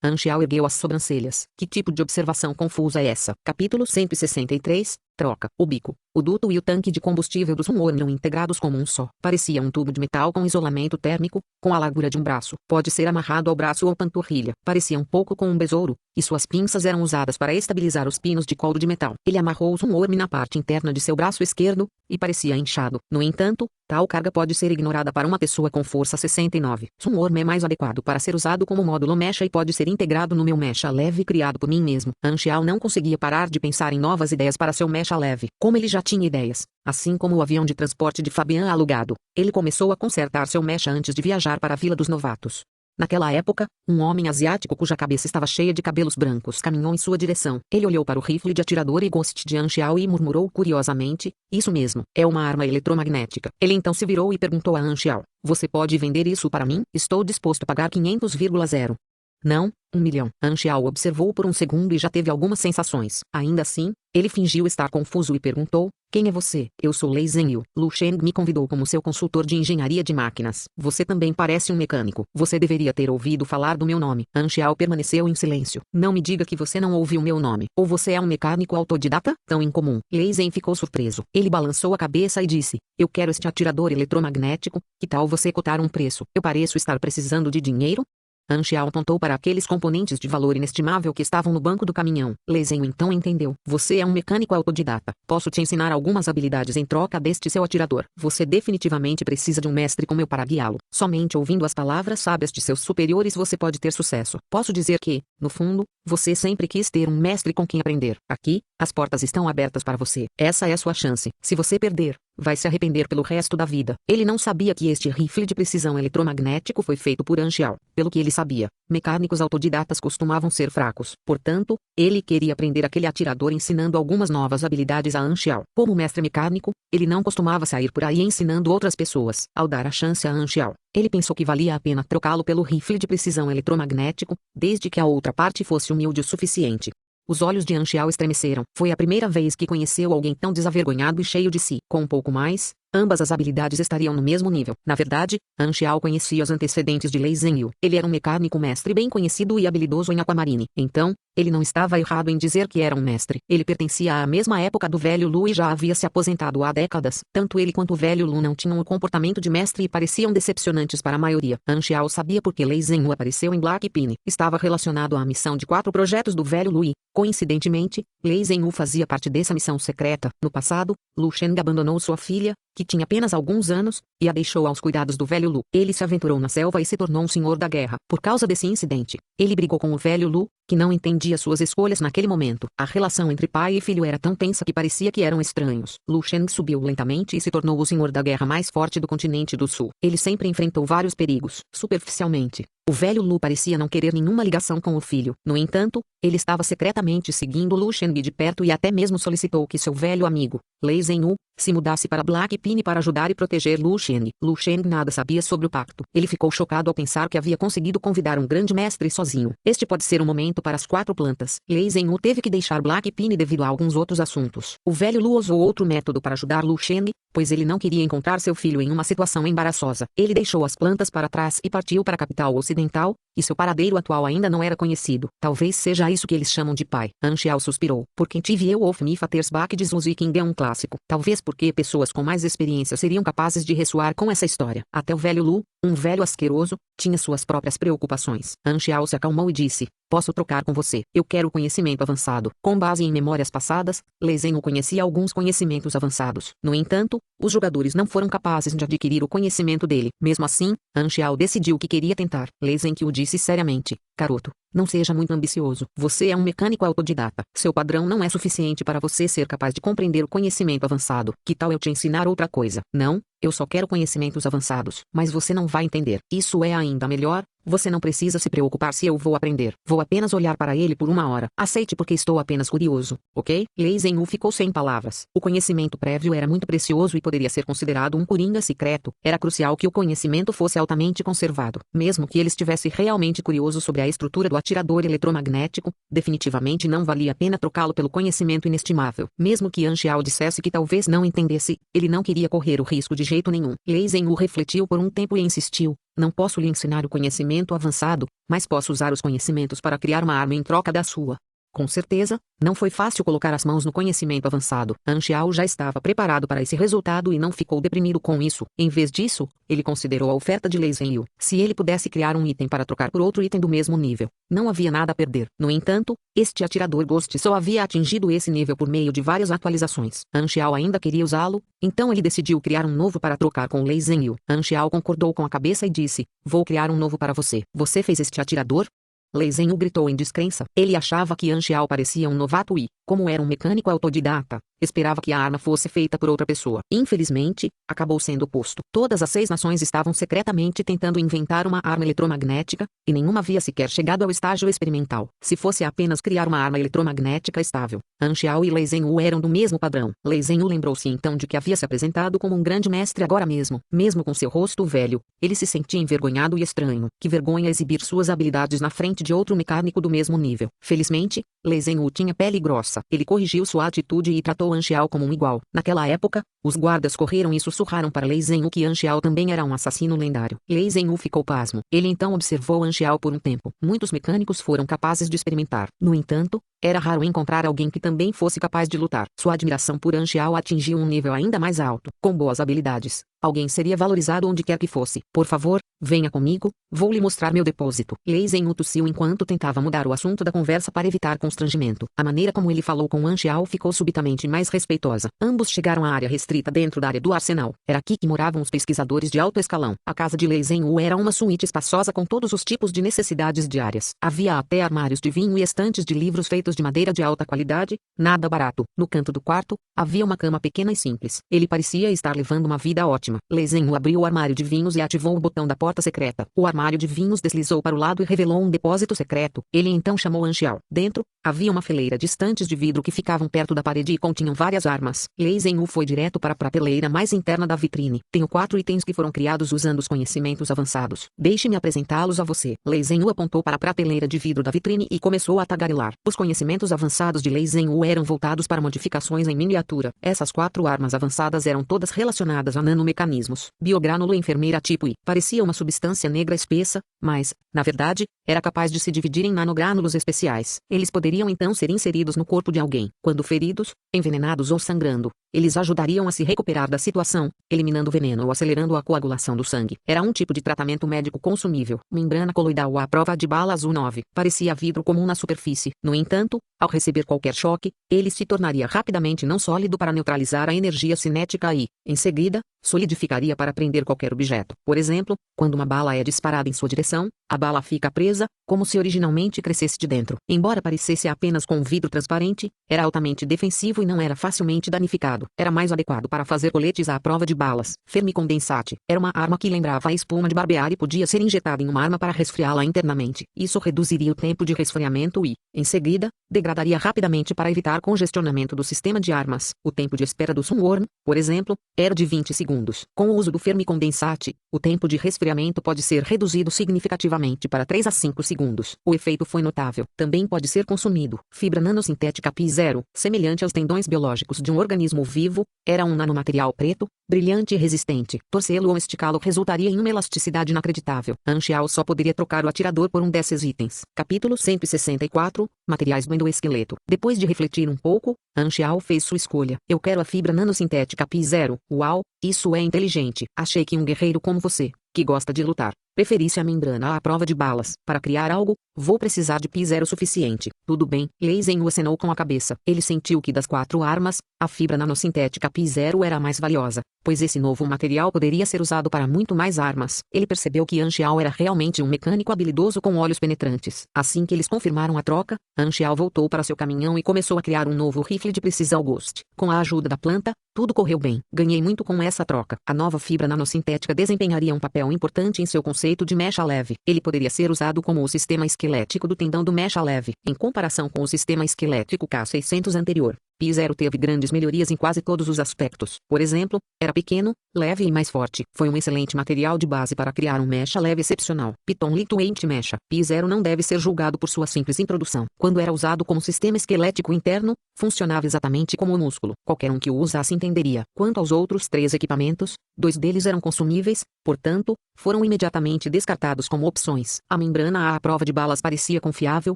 Anxiao ergueu as sobrancelhas. Que tipo de observação confusa é essa? Capítulo 163, troca. O bico, o duto e o tanque de combustível do Sunworm eram integrados como um só. Parecia um tubo de metal com isolamento térmico, com a largura de um braço. Pode ser amarrado ao braço ou panturrilha. Parecia um pouco com um besouro, e suas pinças eram usadas para estabilizar os pinos de couro de metal. Ele amarrou o Sunworm na parte interna de seu braço esquerdo, e parecia inchado. No entanto, tal carga pode ser ignorada para uma pessoa com força 69. Sunworm é mais adequado para ser usado como módulo mecha e pode ser integrado no meu mecha leve criado por mim mesmo. Anxiao não conseguia parar de pensar em novas ideias para seu mecha leve. Como ele já tinha ideias, assim como o avião de transporte de Fabian alugado, ele começou a consertar seu mecha antes de viajar para a Vila dos Novatos. Naquela época, um homem asiático cuja cabeça estava cheia de cabelos brancos caminhou em sua direção. Ele olhou para o rifle de atirador e Ghost de Anxiao e murmurou curiosamente, isso mesmo, é uma arma eletromagnética. Ele então se virou e perguntou a Anxiao, você pode vender isso para mim? Estou disposto a pagar 500,0. Não, 1 milhão. Anxiao observou por um segundo e já teve algumas sensações. Ainda assim, ele fingiu estar confuso e perguntou, quem é você? Eu sou Lei Zhenyu. Lu Shen me convidou como seu consultor de engenharia de máquinas. Você também parece um mecânico. Você deveria ter ouvido falar do meu nome. Anxiao permaneceu em silêncio. Não me diga que você não ouviu meu nome. Ou você é um mecânico autodidata? Tão incomum. Lei Zhen ficou surpreso. Ele balançou a cabeça e disse, eu quero este atirador eletromagnético, que tal você cotar um preço? Eu pareço estar precisando de dinheiro? An Xiao apontou para aqueles componentes de valor inestimável que estavam no banco do caminhão. Lei Zhenyu então entendeu. Você é um mecânico autodidata. Posso te ensinar algumas habilidades em troca deste seu atirador. Você definitivamente precisa de um mestre como eu para guiá-lo. Somente ouvindo as palavras sábias de seus superiores você pode ter sucesso. Posso dizer que, no fundo, você sempre quis ter um mestre com quem aprender. Aqui, as portas estão abertas para você. Essa é a sua chance. Se você perder, vai se arrepender pelo resto da vida. Ele não sabia que este rifle de precisão eletromagnético foi feito por An Xiao. Pelo que ele sabia, mecânicos autodidatas costumavam ser fracos. Portanto, ele queria aprender aquele atirador ensinando algumas novas habilidades a An Xiao. Como mestre mecânico, ele não costumava sair por aí ensinando outras pessoas. Ao dar a chance a An Xiao, ele pensou que valia a pena trocá-lo pelo rifle de precisão eletromagnético, desde que a outra parte fosse humilde o suficiente. Os olhos de An Xiao estremeceram. Foi a primeira vez que conheceu alguém tão desavergonhado e cheio de si. Com um pouco mais, ambas as habilidades estariam no mesmo nível. Na verdade, An Xiao conhecia os antecedentes de Lei Zhenyu. Ele era um mecânico mestre bem conhecido e habilidoso em Aquamarine. Então, ele não estava errado em dizer que era um mestre. Ele pertencia à mesma época do velho Lu e já havia se aposentado há décadas. Tanto ele quanto o velho Lu não tinham o comportamento de mestre e pareciam decepcionantes para a maioria. An Xiao sabia porque Lei Zhenyu apareceu em Black Pine. Estava relacionado à missão de 4 projetos do velho Lu e, coincidentemente, Lei Zhenyu fazia parte dessa missão secreta. No passado, Lu Sheng abandonou sua filha, que tinha apenas alguns anos, e a deixou aos cuidados do velho Lu. Ele se aventurou na selva e se tornou um senhor da guerra. Por causa desse incidente, ele brigou com o velho Lu, que não entendia suas escolhas naquele momento. A relação entre pai e filho era tão tensa que parecia que eram estranhos. Lu Sheng subiu lentamente e se tornou o senhor da guerra mais forte do continente do sul. Ele sempre enfrentou vários perigos. Superficialmente, o velho Lu parecia não querer nenhuma ligação com o filho. No entanto, ele estava secretamente seguindo Lu Sheng de perto e até mesmo solicitou que seu velho amigo, Lei Zhenyu, se mudasse para Black Pine para ajudar e proteger Lu Sheng. Lu Sheng nada sabia sobre o pacto. Ele ficou chocado ao pensar que havia conseguido convidar um grande mestre sozinho. Este pode ser o momento para as 4 plantas. Lei Zhenyu teve que deixar Black Pine devido a alguns outros assuntos. O velho Lu usou outro método para ajudar Lu Sheng, pois ele não queria encontrar seu filho em uma situação embaraçosa. Ele deixou as plantas para trás e partiu para a capital ocidental, e seu paradeiro atual ainda não era conhecido. Talvez seja isso que eles chamam de pai. An Xiao suspirou. Por quem tive eu of me Fatersbach de Zhuziking é um clássico. Talvez porque pessoas com mais experiência seriam capazes de ressoar com essa história. Até o velho Lu, um velho asqueroso, tinha suas próprias preocupações. An Xiao se acalmou e disse: posso trocar com você. Eu quero conhecimento avançado. Com base em memórias passadas, Lei Zhenyu conhecia alguns conhecimentos avançados. No entanto, os jogadores não foram capazes de adquirir o conhecimento dele. Mesmo assim, An Xiao decidiu que queria tentar. Lei Zhenyu disse seriamente: garoto, não seja muito ambicioso. Você é um mecânico autodidata. Seu padrão não é suficiente para você ser capaz de compreender o conhecimento avançado. Que tal eu te ensinar outra coisa? Não, eu só quero conhecimentos avançados. Mas você não vai entender. Isso é ainda melhor. Você não precisa se preocupar se eu vou aprender. Vou apenas olhar para ele por 1 hora. Aceite porque estou apenas curioso, ok? Lei Zhenyu ficou sem palavras. O conhecimento prévio era muito precioso e poderia ser considerado um coringa secreto. Era crucial que o conhecimento fosse altamente conservado. Mesmo que ele estivesse realmente curioso sobre a estrutura do atirador eletromagnético, definitivamente não valia a pena trocá-lo pelo conhecimento inestimável. Mesmo que An Xiao dissesse que talvez não entendesse, ele não queria correr o risco de jeito nenhum. Lei Zhenyu refletiu por um tempo e insistiu: não posso lhe ensinar o conhecimento avançado, mas posso usar os conhecimentos para criar uma arma em troca da sua. Com certeza, não foi fácil colocar as mãos no conhecimento avançado. An Xiao já estava preparado para esse resultado e não ficou deprimido com isso. Em vez disso, ele considerou a oferta de Lei Zhenyu. Se ele pudesse criar um item para trocar por outro item do mesmo nível, não havia nada a perder. No entanto, este atirador Ghost só havia atingido esse nível por meio de várias atualizações. An Xiao ainda queria usá-lo, então ele decidiu criar um novo para trocar com Lei Zhenyu. An Xiao concordou com a cabeça e disse: vou criar um novo para você. Você fez este atirador? Lei Zhenyu gritou em descrença. Ele achava que An Xiao parecia um novato e, como era um mecânico autodidata, esperava que a arma fosse feita por outra pessoa. Infelizmente, acabou sendo oposto. Todas as 6 nações estavam secretamente tentando inventar uma arma eletromagnética, e nenhuma havia sequer chegado ao estágio experimental. Se fosse apenas criar uma arma eletromagnética estável, An Xiao e Lei Zhenyu eram do mesmo padrão. Lei Zhenyu lembrou-se então de que havia se apresentado como um grande mestre agora mesmo. Mesmo com seu rosto velho, ele se sentia envergonhado e estranho. Que vergonha exibir suas habilidades na frente de outro mecânico do mesmo nível. Felizmente, Lei Zhenyu tinha pele grossa. Ele corrigiu sua atitude e tratou An Xiao como um igual. Naquela época, os guardas correram e sussurraram para Lei Zhenyu que An Xiao também era um assassino lendário. Lei Zhenyu ficou pasmo. Ele então observou An Xiao por um tempo. Muitos mecânicos foram capazes de experimentar. No entanto, Era raro encontrar alguém que também fosse capaz de lutar. Sua admiração por An Xiao atingiu um nível ainda mais alto. Com boas habilidades, alguém seria valorizado onde quer que fosse. Por favor, venha comigo, vou lhe mostrar meu depósito. Lei Zhenhu tossiu enquanto tentava mudar o assunto da conversa para evitar constrangimento. A maneira como ele falou com An Xiao ficou subitamente mais respeitosa. Ambos chegaram à área restrita dentro da área do arsenal. Era aqui que moravam os pesquisadores de alto escalão. A casa de Lei Zhenhu era uma suíte espaçosa com todos os tipos de necessidades diárias. Havia até armários de vinho e estantes de livros feitos de madeira de alta qualidade, nada barato. No canto do quarto, havia uma cama pequena e simples. Ele parecia estar levando uma vida ótima. Lei Zhenhu abriu o armário de vinhos e ativou o botão da porta secreta. O armário de vinhos deslizou para o lado e revelou um depósito secreto. Ele então chamou An Xiao. Dentro, havia uma fileira de estantes de vidro que ficavam perto da parede e continham várias armas. Lei Zhenhu foi direto para a prateleira mais interna da vitrine. Tenho 4 itens que foram criados usando os conhecimentos avançados. Deixe-me apresentá-los a você. Lei Zhenhu apontou para a prateleira de vidro da vitrine e começou a tagarelar. Os conhecimentos avançados de Lei Zhenhu eram voltados para modificações em miniatura. Essas 4 armas avançadas eram todas relacionadas a nanomecanismos. Biogrânulo enfermeira tipo I. Parecia uma substância negra espessa, mas, na verdade, era capaz de se dividir em nanogrânulos especiais. Eles poderiam então ser inseridos no corpo de alguém. Quando feridos, envenenados ou sangrando, eles ajudariam a se recuperar da situação, eliminando o veneno ou acelerando a coagulação do sangue. Era um tipo de tratamento médico consumível. Membrana coloidal à prova de bala azul 9. Parecia vidro comum na superfície. No entanto, ao receber qualquer choque, ele se tornaria rapidamente não sólido para neutralizar a energia cinética e, em seguida, solidificaria para prender qualquer objeto. Por exemplo, quando uma bala é disparada em sua direção, a bala fica presa, como se originalmente crescesse de dentro. Embora parecesse apenas com um vidro transparente, era altamente defensivo e não era facilmente danificado. Era mais adequado para fazer coletes à prova de balas. Fermicondensate. Era uma arma que lembrava a espuma de barbear e podia ser injetada em uma arma para resfriá-la internamente. Isso reduziria o tempo de resfriamento e, em seguida, degradaria rapidamente para evitar congestionamento do sistema de armas. O tempo de espera do Sunworm, por exemplo, era de 20 segundos. Com o uso do fermicondensate, o tempo de resfriamento pode ser reduzido significativamente para 3 a 5 segundos. O efeito foi notável. Também pode ser consumido. Fibra nanosintética Pi0, semelhante aos tendões biológicos de um organismo vivo, era um nanomaterial preto, brilhante e resistente. Torcê-lo ou esticá-lo resultaria em uma elasticidade inacreditável. An Xiao só poderia trocar o atirador por um desses itens. Capítulo 164, Materiais do endoesqueleto. Depois de refletir um pouco, An Xiao fez sua escolha. Eu quero a fibra nanosintética Pi0. Uau, isso é inteligente. Achei que um guerreiro como você, que gosta de lutar, preferisse a membrana à prova de balas. Para criar algo, vou precisar de Pi0 suficiente. Tudo bem, Lei Zhenhu acenou com a cabeça. Ele sentiu que das 4 armas, a fibra nanosintética Pi0 era a mais valiosa, pois esse novo material poderia ser usado para muito mais armas. Ele percebeu que An Xiao era realmente um mecânico habilidoso com olhos penetrantes. Assim que eles confirmaram a troca, An Xiao voltou para seu caminhão e começou a criar um novo rifle de precisão Ghost. Com a ajuda da planta, tudo correu bem. Ganhei muito com essa troca. A nova fibra nanosintética desempenharia um papel importante em seu conceito de mecha leve. Ele poderia ser usado como o sistema esquelético do tendão do mecha leve. Em comparação com o sistema esquelético K600 anterior, Pi0 teve grandes melhorias em quase todos os aspectos. Por exemplo, era pequeno, leve e mais forte. Foi um excelente material de base para criar um mecha leve excepcional. Python Lightweight Mecha. Pi0 não deve ser julgado por sua simples introdução. Quando era usado como sistema esquelético interno, funcionava exatamente como o músculo. Qualquer um que o usasse entenderia. Quanto aos outros 3 equipamentos, 2 deles eram consumíveis, portanto, foram imediatamente descartados como opções. A membrana à prova de balas parecia confiável,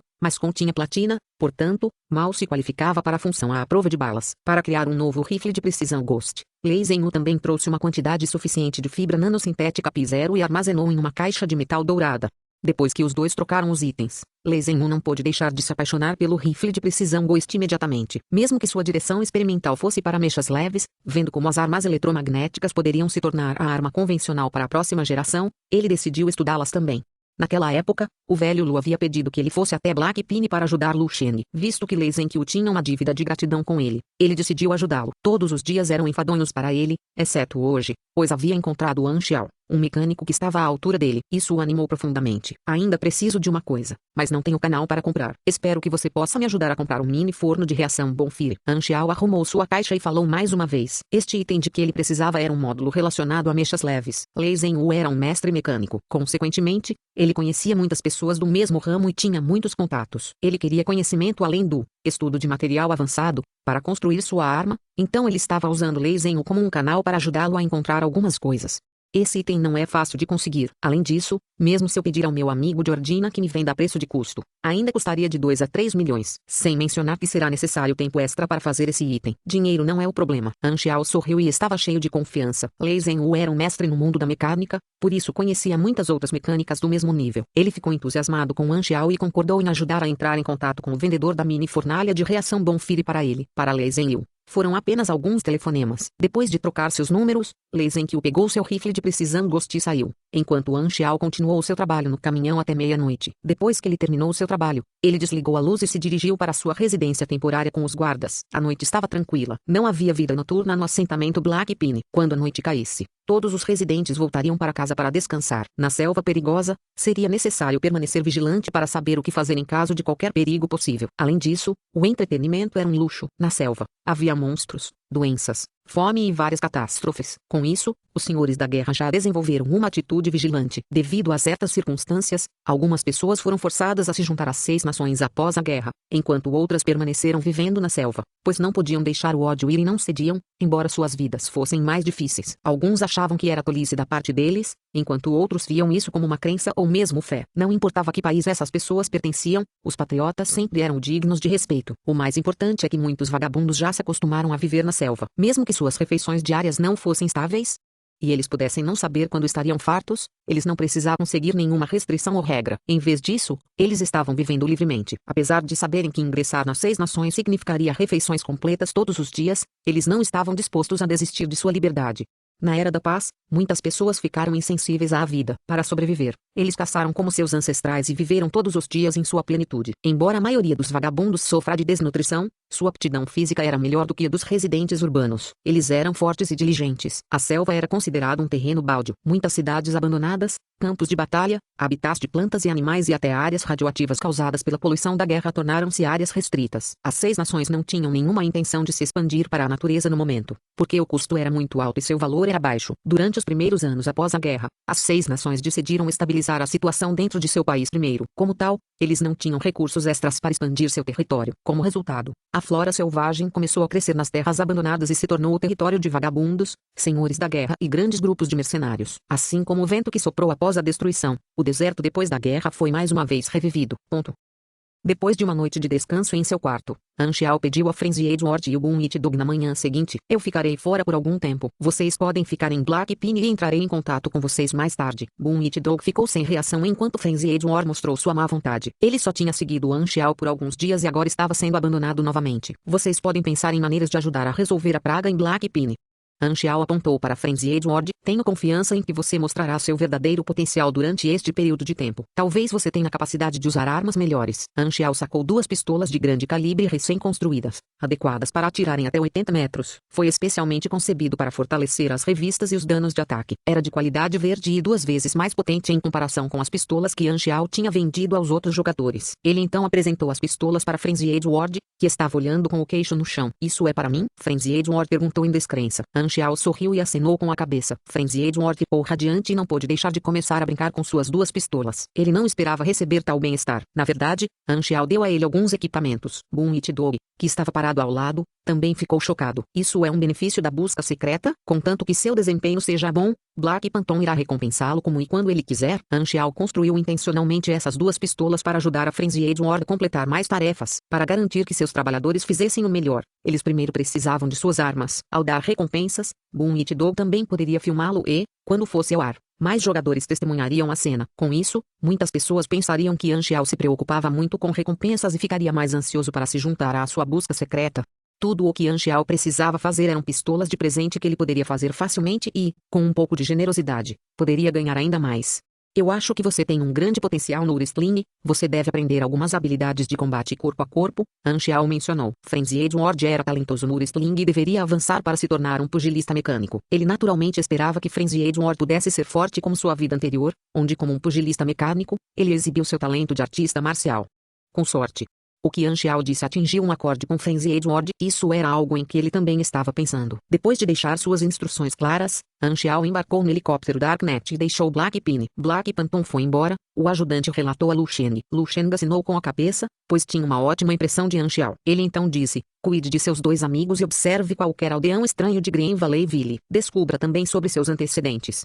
mas continha platina, portanto, mal se qualificava para a função à prova de balas. Para criar um novo rifle de precisão Ghost, Lei Zhenhu também trouxe uma quantidade suficiente de fibra nanosintética Pi0 e armazenou em uma caixa de metal dourada. Depois que os dois trocaram os itens, Lei Zhenhu não pôde deixar de se apaixonar pelo rifle de precisão Ghost imediatamente. Mesmo que sua direção experimental fosse para mechas leves, vendo como as armas eletromagnéticas poderiam se tornar a arma convencional para a próxima geração, ele decidiu estudá-las também. Naquela época, o velho Lu havia pedido que ele fosse até Blackpine para ajudar Lu Shen. Visto que Lei Zhenhu tinha uma dívida de gratidão com ele, ele decidiu ajudá-lo. Todos os dias eram enfadonhos para ele, exceto hoje, pois havia encontrado An Xiao, um mecânico que estava à altura dele. Isso o animou profundamente. Ainda preciso de uma coisa, mas não tenho canal para comprar. Espero que você possa me ajudar a comprar um mini forno de reação Bonfire. An Xiao arrumou sua caixa e falou mais uma vez. Este item de que ele precisava era um módulo relacionado a mechas leves. Lei Zhenhu era um mestre mecânico. Consequentemente, ele conhecia muitas pessoas do mesmo ramo e tinha muitos contatos. Ele queria conhecimento além do estudo de material avançado para construir sua arma, então ele estava usando Lei Zhenhu como um canal para ajudá-lo a encontrar algumas coisas. Esse item não é fácil de conseguir. Além disso, mesmo se eu pedir ao meu amigo Georgina que me venda a preço de custo, ainda custaria de 2 a 3 milhões. Sem mencionar que será necessário tempo extra para fazer esse item. Dinheiro não é o problema. Anxiao sorriu e estava cheio de confiança. Lei Zhenwu era um mestre no mundo da mecânica, por isso conhecia muitas outras mecânicas do mesmo nível. Ele ficou entusiasmado com Anxiao e concordou em ajudar a entrar em contato com o vendedor da mini fornalha de reação Bonfire para ele. Para Lei Zhenwu, foram apenas alguns telefonemas. Depois de trocar seus números, Lei Zhenqiu pegou seu rifle de precisão Ghost e saiu, enquanto Anxiao continuou seu trabalho no caminhão até meia-noite. Depois que ele terminou seu trabalho, ele desligou a luz e se dirigiu para sua residência temporária com os guardas. A noite estava tranquila. Não havia vida noturna no assentamento Black Pine. Quando a noite caísse, todos os residentes voltariam para casa para descansar. Na selva perigosa, seria necessário permanecer vigilante para saber o que fazer em caso de qualquer perigo possível. Além disso, o entretenimento era um luxo. Na selva, havia monstros, doenças, fome e várias catástrofes. Com isso, os senhores da guerra já desenvolveram uma atitude vigilante. Devido a certas circunstâncias, algumas pessoas foram forçadas a se juntar às 6 nações após a guerra, enquanto outras permaneceram vivendo na selva, pois não podiam deixar o ódio ir e não cediam, embora suas vidas fossem mais difíceis. Alguns achavam que era tolice da parte deles, enquanto outros viam isso como uma crença ou mesmo fé. Não importava a que país essas pessoas pertenciam, os patriotas sempre eram dignos de respeito. O mais importante é que muitos vagabundos já se acostumaram a viver na selva, mesmo que suas refeições diárias não fossem estáveis, e eles pudessem não saber quando estariam fartos, eles não precisavam seguir nenhuma restrição ou regra. Em vez disso, eles estavam vivendo livremente. Apesar de saberem que ingressar nas 6 nações significaria refeições completas todos os dias, eles não estavam dispostos a desistir de sua liberdade. Na Era da Paz, muitas pessoas ficaram insensíveis à vida. Para sobreviver, eles caçaram como seus ancestrais e viveram todos os dias em sua plenitude. Embora a maioria dos vagabundos sofra de desnutrição, sua aptidão física era melhor do que a dos residentes urbanos. Eles eram fortes e diligentes. A selva era considerada um terreno baldio. Muitas cidades abandonadas, campos de batalha, habitats de plantas e animais e até áreas radioativas causadas pela poluição da guerra tornaram-se áreas restritas. As 6 nações não tinham nenhuma intenção de se expandir para a natureza no momento, porque o custo era muito alto e seu valor era baixo. Durante os primeiros anos após a guerra, as 6 nações decidiram estabilizar a situação dentro de seu país primeiro. Como tal, eles não tinham recursos extras para expandir seu território. Como resultado, a flora selvagem começou a crescer nas terras abandonadas e se tornou o território de vagabundos, senhores da guerra e grandes grupos de mercenários. Assim como o vento que soprou após a destruição, o deserto depois da guerra foi mais uma vez revivido. Depois de uma noite de descanso em seu quarto, Anxiao pediu a Frenzy Edward e o Boon It Dog na manhã seguinte. Eu ficarei fora por algum tempo. Vocês podem ficar em Black Pine e entrarei em contato com vocês mais tarde. Boon It Dog ficou sem reação enquanto Frenzy Edward mostrou sua má vontade. Ele só tinha seguido Anxiao por alguns dias e agora estava sendo abandonado novamente. Vocês podem pensar em maneiras de ajudar a resolver a praga em Black Pine. Anxiao apontou para Frenzy Edward. Tenho confiança em que você mostrará seu verdadeiro potencial durante este período de tempo. Talvez você tenha a capacidade de usar armas melhores. Anxiao sacou 2 pistolas de grande calibre recém-construídas, adequadas para atirarem até 80 metros. Foi especialmente concebido para fortalecer as revistas e os danos de ataque. Era de qualidade verde e 2 vezes mais potente em comparação com as pistolas que Anxiao tinha vendido aos outros jogadores. Ele então apresentou as pistolas para Frenzy Edward, que estava olhando com o queixo no chão. Isso é para mim? Frenzy Edward perguntou em descrença. Anxiao sorriu e acenou com a cabeça. Frenzy Edward ficou radiante e não pôde deixar de começar a brincar com suas 2 pistolas. Ele não esperava receber tal bem-estar. Na verdade, Anxiao deu a ele alguns equipamentos. Boon It Dog, que estava parado ao lado, também ficou chocado. Isso é um benefício da busca secreta? Contanto que seu desempenho seja bom, Black Panton irá recompensá-lo como e quando ele quiser. Anxiao construiu intencionalmente essas 2 pistolas para ajudar a Frenzy Edward a completar mais tarefas. Para garantir que seus trabalhadores fizessem o melhor, eles primeiro precisavam de suas armas. Ao dar recompensas, Boon It Dog também poderia filmá-lo e, quando fosse ao ar, mais jogadores testemunhariam a cena. Com isso, muitas pessoas pensariam que Anxiao se preocupava muito com recompensas e ficaria mais ansioso para se juntar à sua busca secreta. Tudo o que Anxiao precisava fazer eram pistolas de presente que ele poderia fazer facilmente e, com um pouco de generosidade, poderia ganhar ainda mais. Eu acho que você tem um grande potencial no wrestling, você deve aprender algumas habilidades de combate corpo a corpo, Anxiao mencionou. Frenzy Edward era talentoso no wrestling e deveria avançar para se tornar um pugilista mecânico. Ele naturalmente esperava que Frenzy Edward pudesse ser forte como sua vida anterior, onde como um pugilista mecânico, ele exibiu seu talento de artista marcial. Com sorte, O que Anxiao disse atingiu um acorde com Frenzy Edward, isso era algo em que ele também estava pensando. Depois de deixar suas instruções claras, Anxiao embarcou no helicóptero Darknet e deixou Black Pine. Black Phantom foi embora, o ajudante relatou a Lu Shen. Lu Shen assinou com a cabeça, pois tinha uma ótima impressão de Anxiao. Ele então disse: cuide de seus dois amigos e observe qualquer aldeão estranho de Green Valley Ville. Descubra também sobre seus antecedentes.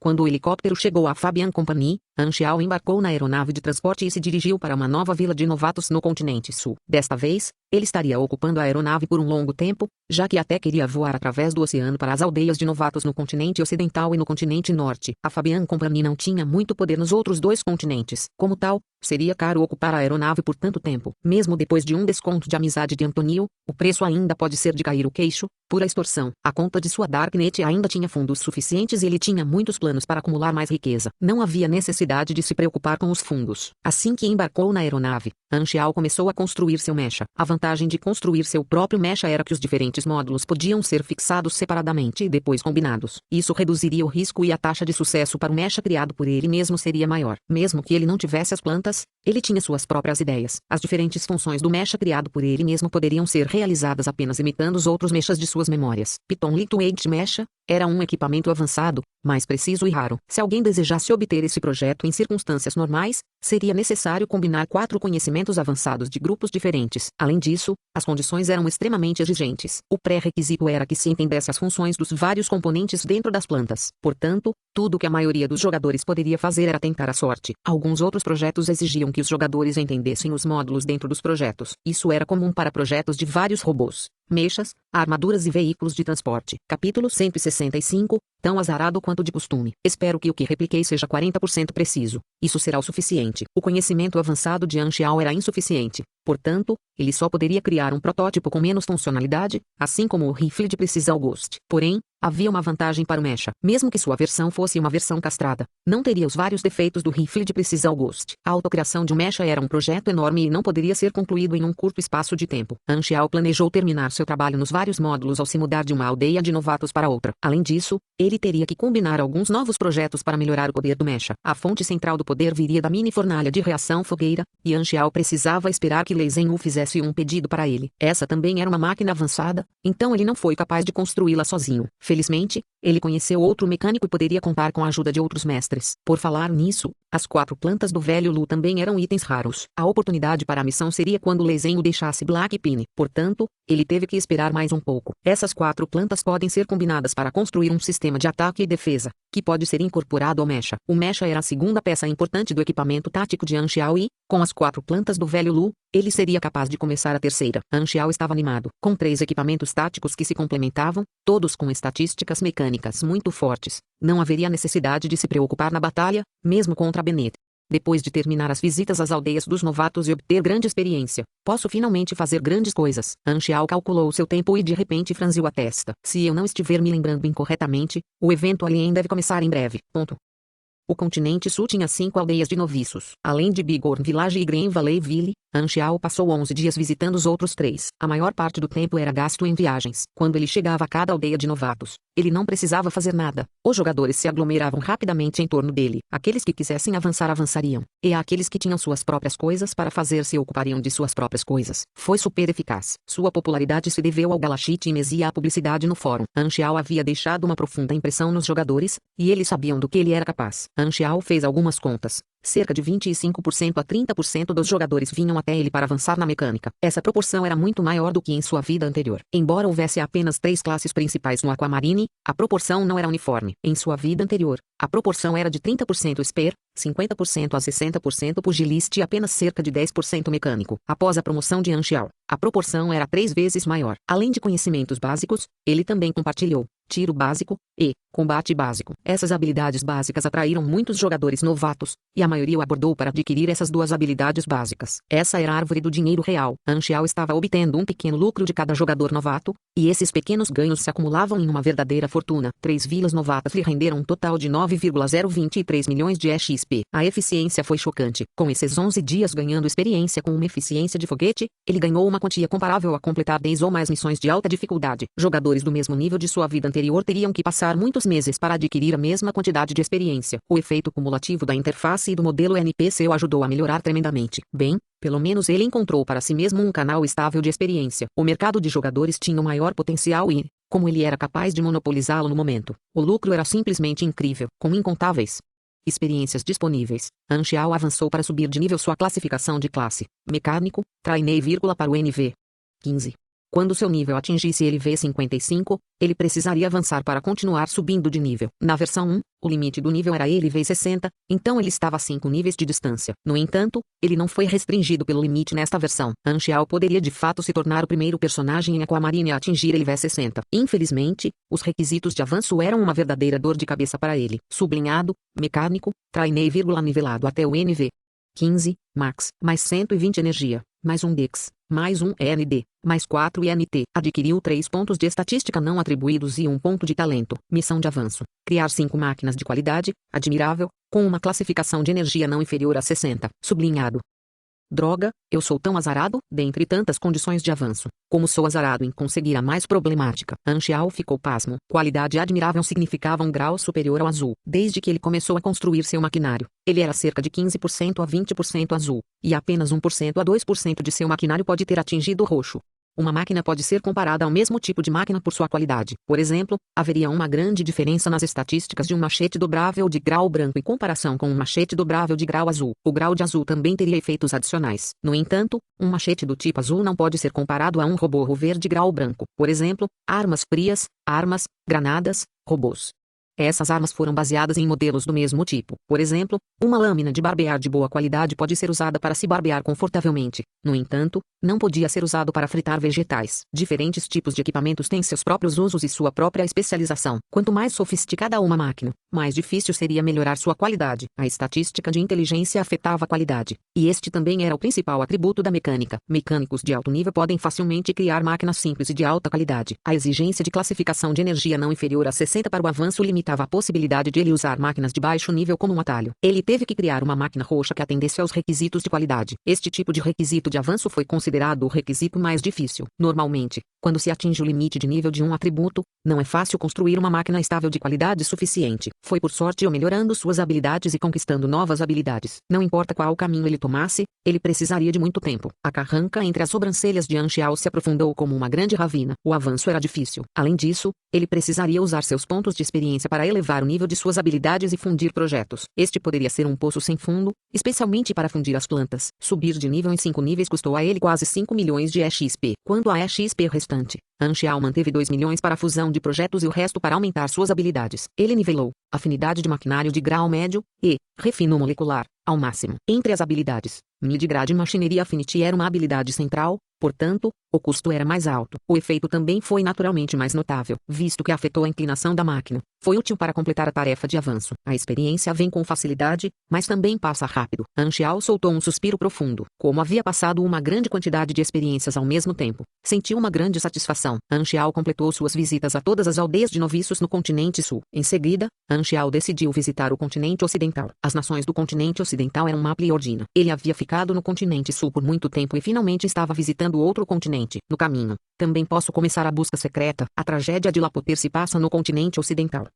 Quando o helicóptero chegou à Fabian Company, Anxiao embarcou na aeronave de transporte e se dirigiu para uma nova vila de novatos no continente sul. Desta vez, ele estaria ocupando a aeronave por um longo tempo, já que até queria voar através do oceano para as aldeias de novatos no continente ocidental e no continente norte. A Fabian Company não tinha muito poder nos outros dois continentes. Como tal, seria caro ocupar a aeronave por tanto tempo. Mesmo depois de um desconto de amizade de Antonio, o preço ainda pode ser de cair o queixo, pura extorsão. A conta de sua Darknet ainda tinha fundos suficientes e ele tinha muitos planos para acumular mais riqueza. Não havia necessidade de se preocupar com os fundos. Assim que embarcou na aeronave, Anxiao começou a construir seu mecha. A vantagem de construir seu próprio mecha era que os diferentes módulos podiam ser fixados separadamente e depois combinados. Isso reduziria o risco e a taxa de sucesso para o mecha criado por ele mesmo seria maior. Mesmo que ele não tivesse as plantas, ele tinha suas próprias ideias. As diferentes funções do mecha criado por ele mesmo poderiam ser realizadas apenas imitando os outros mechas de suas memórias. Python Lightweight Mecha era um equipamento avançado, mais preciso e raro. Se alguém desejasse obter esse projeto em circunstâncias normais, seria necessário combinar 4 conhecimentos avançados de grupos diferentes. Além disso, as condições eram extremamente exigentes. O pré-requisito era que se entendesse as funções dos vários componentes dentro das plantas. Portanto, tudo o que a maioria dos jogadores poderia fazer era tentar a sorte. Alguns outros projetos exigiam que os jogadores entendessem os módulos dentro dos projetos. Isso era comum para projetos de vários robôs, mechas, armaduras e veículos de transporte. Capítulo 165, tão azarado quanto de costume. Espero que o que repliquei seja 40% preciso. Isso será o suficiente. O conhecimento avançado de Anxiao era insuficiente. Portanto, ele só poderia criar um protótipo com menos funcionalidade, assim como o rifle de Precisa Ghost. Porém, havia uma vantagem para o mecha. Mesmo que sua versão fosse uma versão castrada, não teria os vários defeitos do rifle de Precisa Ghost. A autocriação de um mecha era um projeto enorme e não poderia ser concluído em um curto espaço de tempo. Anxiao planejou terminar seu trabalho nos vários módulos ao se mudar de uma aldeia de novatos para outra. Além disso, ele teria que combinar alguns novos projetos para melhorar o poder do mecha. A fonte central do poder viria da mini fornalha de reação fogueira, e Anxiao precisava esperar que Lei Zhenwu fizesse um pedido para ele. Essa também era uma máquina avançada, então ele não foi capaz de construí-la sozinho. Felizmente, ele conheceu outro mecânico e poderia contar com a ajuda de outros mestres. Por falar nisso, as 4 plantas do velho Lu também eram itens raros. A oportunidade para a missão seria quando Lei Zhenwu deixasse Black Pine. Portanto, ele teve que esperar mais um pouco. Essas 4 plantas podem ser combinadas para construir um sistema de ataque e defesa, que pode ser incorporado ao mecha. O mecha era a segunda peça importante do equipamento tático de Anxiao e, com as 4 plantas do velho Lu, ele seria capaz de começar a terceira. Anxiao estava animado. Com 3 equipamentos táticos que se complementavam, todos com estatísticas mecânicas muito fortes, não haveria necessidade de se preocupar na batalha, mesmo contra Bennett. Depois de terminar as visitas às aldeias dos novatos e obter grande experiência, posso finalmente fazer grandes coisas. Anxiao calculou seu tempo e de repente franziu a testa. Se eu não estiver me lembrando incorretamente, o evento Alien deve começar em breve. O continente sul tinha 5 aldeias de noviços. Além de Bighorn Village e Green Valley Ville, Anxiao passou 11 dias visitando os outros 3. A maior parte do tempo era gasto em viagens. Quando ele chegava a cada aldeia de novatos, ele não precisava fazer nada. Os jogadores se aglomeravam rapidamente em torno dele. Aqueles que quisessem avançar avançariam. E aqueles que tinham suas próprias coisas para fazer se ocupariam de suas próprias coisas. Foi super eficaz. Sua popularidade se deveu ao Galachite e Mesia à publicidade no fórum. Anxiao havia deixado uma profunda impressão nos jogadores, e eles sabiam do que ele era capaz. Anxiao fez algumas contas. Cerca de 25% a 30% dos jogadores vinham até ele para avançar na mecânica. Essa proporção era muito maior do que em sua vida anterior. Embora houvesse apenas 3 classes principais no Aquamarine, a proporção não era uniforme. Em sua vida anterior, a proporção era de 30% Spear, 50% a 60% pugilista e apenas cerca de 10% mecânico. Após a promoção de Anxiao, a proporção era 3 vezes maior. Além de conhecimentos básicos, ele também compartilhou tiro básico e combate básico. Essas habilidades básicas atraíram muitos jogadores novatos, e a maioria o abordou para adquirir essas 2 habilidades básicas. Essa era a árvore do dinheiro real. Anxiao estava obtendo um pequeno lucro de cada jogador novato, e esses pequenos ganhos se acumulavam em uma verdadeira fortuna. 3 vilas novatas lhe renderam um total de 9,023 milhões de XP. A eficiência foi chocante. Com esses 11 dias ganhando experiência com uma eficiência de foguete, ele ganhou uma quantia comparável a completar 10 ou mais missões de alta dificuldade. Jogadores do mesmo nível de sua vida anterior teriam que passar passar muitos meses para adquirir a mesma quantidade de experiência. O efeito cumulativo da interface e do modelo NPC o ajudou a melhorar tremendamente. Bem, pelo menos ele encontrou para si mesmo um canal estável de experiência. O mercado de jogadores tinha um maior potencial e, como ele era capaz de monopolizá-lo no momento, o lucro era simplesmente incrível. Com incontáveis experiências disponíveis, Anxiao avançou para subir de nível sua classificação de classe mecânico, trainee, para o NV 15. Quando seu nível atingisse LV 55, ele precisaria avançar para continuar subindo de nível. Na versão 1, o limite do nível era LV 60, então ele estava a 5 níveis de distância. No entanto, ele não foi restringido pelo limite nesta versão. Anxiao poderia de fato se tornar o primeiro personagem em Aquamarine a atingir LV 60. Infelizmente, os requisitos de avanço eram uma verdadeira dor de cabeça para ele. Sublinhado, mecânico, trainee, nivelado até o NV 15, max, mais 120 energia, mais 1 dex, mais 1 END, mais 4 INT. Adquiriu 3 pontos de estatística não atribuídos e 1 ponto de talento. Missão de avanço. Criar 5 máquinas de qualidade, admirável, com uma classificação de energia não inferior a 60. Sublinhado. Droga, eu sou tão azarado, dentre tantas condições de avanço. Como sou azarado em conseguir a mais problemática. Anxiao ficou pasmo. Qualidade admirável significava um grau superior ao azul. Desde que ele começou a construir seu maquinário, ele era cerca de 15% a 20% azul, e apenas 1% a 2% de seu maquinário pode ter atingido o roxo. Uma máquina pode ser comparada ao mesmo tipo de máquina por sua qualidade. Por exemplo, haveria uma grande diferença nas estatísticas de um machete dobrável de grau branco em comparação com um machete dobrável de grau azul. O grau de azul também teria efeitos adicionais. No entanto, um machete do tipo azul não pode ser comparado a um robô rover de grau branco. Por exemplo, armas frias, armas, granadas, robôs. Essas armas foram baseadas em modelos do mesmo tipo. Por exemplo, uma lâmina de barbear de boa qualidade pode ser usada para se barbear confortavelmente. No entanto, não podia ser usado para fritar vegetais. Diferentes tipos de equipamentos têm seus próprios usos e sua própria especialização. Quanto mais sofisticada uma máquina, mais difícil seria melhorar sua qualidade. A estatística de inteligência afetava a qualidade, e este também era o principal atributo da mecânica. Mecânicos de alto nível podem facilmente criar máquinas simples e de alta qualidade. A exigência de classificação de energia não inferior a 60 para o avanço limitava a possibilidade de ele usar máquinas de baixo nível como um atalho. Ele teve que criar uma máquina roxa que atendesse aos requisitos de qualidade. Este tipo de requisito de avanço foi considerado o requisito mais difícil. Normalmente, quando se atinge o limite de nível de um atributo, não é fácil construir uma máquina estável de qualidade suficiente. Foi por sorte ou melhorando suas habilidades e conquistando novas habilidades. Não importa qual caminho ele tomasse, ele precisaria de muito tempo. A carranca entre as sobrancelhas de Anxiao se aprofundou como uma grande ravina. O avanço era difícil. Além disso, ele precisaria usar seus pontos de experiência para elevar o nível de suas habilidades e fundir projetos. Este poderia ser um poço sem fundo, especialmente para fundir as plantas. Subir de nível em 5 níveis custou a ele quase 5 milhões de EXP. Quanto à EXP restante, Anxiao manteve 2 milhões para a fusão de projetos e o resto para aumentar suas habilidades. Ele nivelou afinidade de maquinário de grau médio e refino molecular ao máximo. Entre as habilidades, Mid-grade Machinery Affinity era uma habilidade central, portanto, o custo era mais alto. O efeito também foi naturalmente mais notável, visto que afetou a inclinação da máquina. Foi útil para completar a tarefa de avanço. A experiência vem com facilidade, mas também passa rápido. Anxiao soltou um suspiro profundo. Como havia passado uma grande quantidade de experiências ao mesmo tempo, sentiu uma grande satisfação. Anxiao completou suas visitas a todas as aldeias de noviços no continente sul. Em seguida, Anxiao decidiu visitar o continente ocidental. As nações do continente ocidental eram Mapple e Ordina. Ele havia ficado no continente sul por muito tempo e finalmente estava visitando outro continente. No caminho, também posso começar a busca secreta. A tragédia de Lapoter se passa no continente ocidental.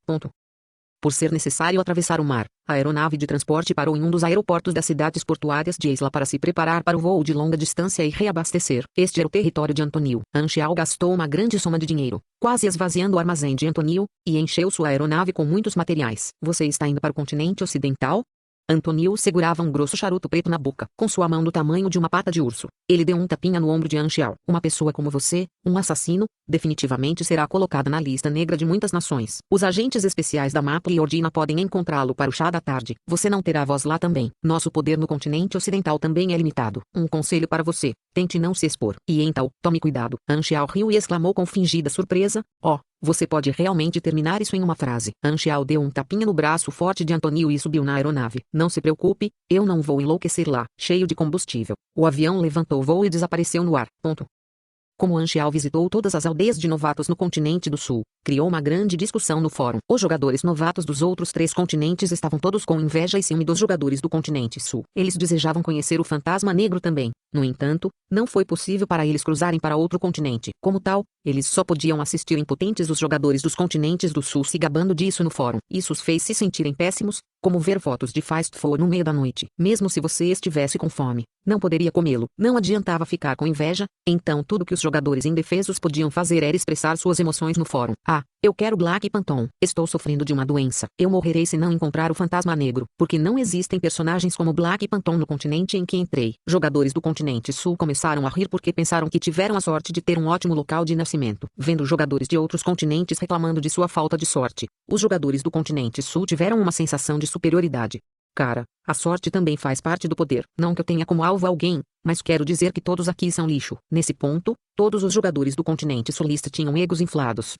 Por ser necessário atravessar o mar, a aeronave de transporte parou em um dos aeroportos das cidades portuárias de Isla para se preparar para o voo de longa distância e reabastecer. Este era o território de Antonio. Anxiao gastou uma grande soma de dinheiro, quase esvaziando o armazém de Antonio, e encheu sua aeronave com muitos materiais. Você está indo para o continente ocidental? Antonio segurava um grosso charuto preto na boca, com sua mão do tamanho de uma pata de urso. Ele deu um tapinha no ombro de Anxiao. Uma pessoa como você, um assassino, definitivamente será colocada na lista negra de muitas nações. Os agentes especiais da Mapple e Ordina podem encontrá-lo para o chá da tarde. Você não terá voz lá também. Nosso poder no continente ocidental também é limitado. Um conselho para você: tente não se expor. E então, tome cuidado. Anxiao riu e exclamou com fingida surpresa: oh, você pode realmente terminar isso em uma frase. Anxiao deu um tapinha no braço forte de Antonio e subiu na aeronave. Não se preocupe, eu não vou enlouquecer lá. Cheio de combustível. O avião levantou voo e desapareceu no ar. Como Anchial visitou todas as aldeias de novatos no continente do sul, criou uma grande discussão no fórum. Os jogadores novatos dos outros 3 continentes estavam todos com inveja e ciúme dos jogadores do continente sul. Eles desejavam conhecer o fantasma negro também. No entanto, não foi possível para eles cruzarem para outro continente. Como tal, eles só podiam assistir impotentes os jogadores dos continentes do sul se gabando disso no fórum. Isso os fez se sentirem péssimos, como ver fotos de fast food no meio da noite. Mesmo se você estivesse com fome, não poderia comê-lo. Não adiantava ficar com inveja, então tudo que os jogadores indefesos podiam fazer era expressar suas emoções no fórum. Ah, eu quero Black Phantom. Estou sofrendo de uma doença. Eu morrerei se não encontrar o fantasma negro, porque não existem personagens como Black Phantom no continente em que entrei. Jogadores do continente sul começaram a rir porque pensaram que tiveram a sorte de ter um ótimo local de nascimento. Vendo jogadores de outros continentes reclamando de sua falta de sorte, os jogadores do continente sul tiveram uma sensação de superioridade. Cara, a sorte também faz parte do poder. Não que eu tenha como alvo alguém, mas quero dizer que todos aqui são lixo. Nesse ponto, todos os jogadores do continente sulista tinham egos inflados.